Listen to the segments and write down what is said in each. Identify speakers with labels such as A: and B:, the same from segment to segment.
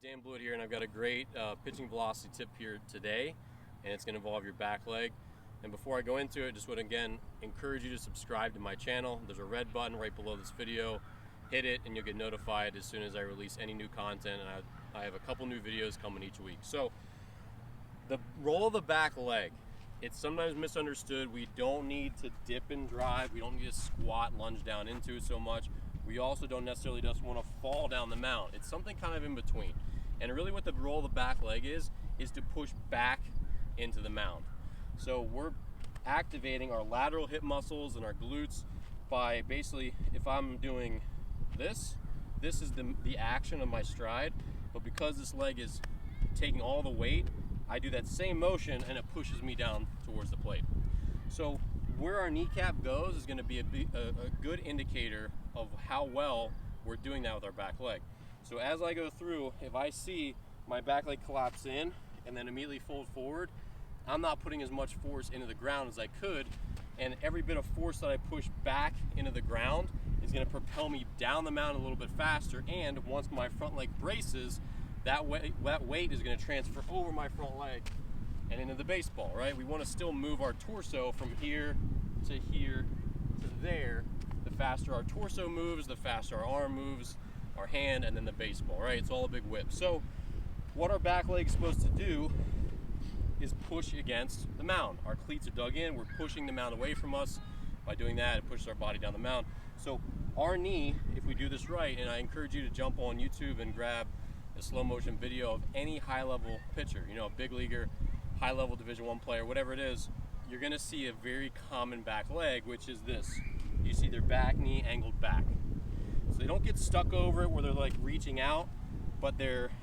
A: Dan Blewett here, and I've got a great pitching velocity tip here today, and it's going to involve your back leg. And before I go into it, just would again encourage you to subscribe to my channel. There's a red button right below this video. Hit it and you'll get notified as soon as I release any new content, and I have a couple new videos coming each week. So the roll of the back leg, it's sometimes misunderstood. We don't need to dip and drive. We don't need to squat, lunge down into it so much. We also don't necessarily just want to fall down the mound. It's something kind of in between. And really what the roll of the back leg is to push back into the mound. So we're activating our lateral hip muscles and our glutes by basically, if I'm doing this is the action of my stride, but because this leg is taking all the weight, I do that same motion and it pushes me down towards the plate. So where our kneecap goes is going to be a good indicator of how well we're doing that with our back leg. So as I go through, if I see my back leg collapse in and then immediately fold forward, I'm not putting as much force into the ground as I could, and every bit of force that I push back into the ground is going to propel me down the mound a little bit faster, and once my front leg braces, that weight is going to transfer over my front leg and into the baseball, right? We want to still move our torso from here to there. The faster our torso moves, the faster our arm moves, our hand, and then the baseball, right? It's all a big whip. So what our back leg is supposed to do is push against the mound. Our cleats are dug in, we're pushing the mound away from us. By doing that, it pushes our body down the mound. So our knee, if we do this right, and I encourage you to jump on YouTube and grab a slow motion video of any high level pitcher, you know, a big leaguer, high level Division I player, whatever it is, you're gonna see a very common back leg, which is this. You see their back knee angled back. So they don't get stuck over it where they're like reaching out, but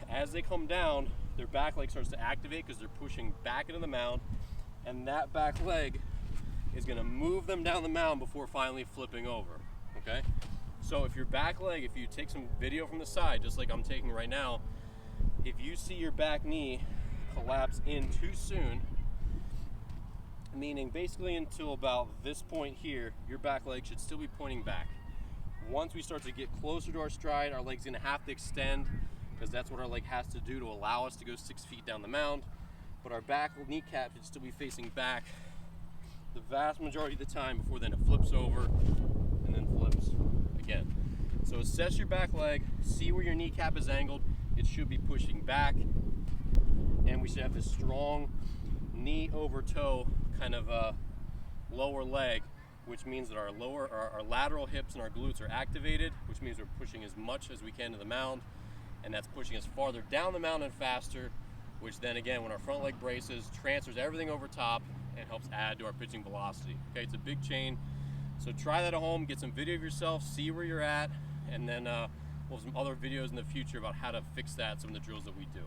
A: as they come down, their back leg starts to activate because they're pushing back into the mound, and that back leg is gonna move them down the mound before finally flipping over, okay? So if your back leg, if you take some video from the side, just like I'm taking right now, if you see your back knee collapse in too soon, meaning basically until about this point here, your back leg should still be pointing back. Once we start to get closer to our stride, our leg's gonna have to extend, because that's what our leg has to do to allow us to go 6 feet down the mound. But our back kneecap should still be facing back the vast majority of the time before then it flips over and then flips again. So assess your back leg, see where your kneecap is angled. It should be pushing back, and we should have this strong knee over toe kind of lower leg, which means that our lateral hips and our glutes are activated, which means we're pushing as much as we can to the mound, and that's pushing us farther down the mound and faster, which then again, when our front leg braces, transfers everything over top and helps add to our pitching velocity. Okay, it's a big chain. So try that at home, get some video of yourself, see where you're at, and then we'll have some other videos in the future about how to fix that, some of the drills that we do.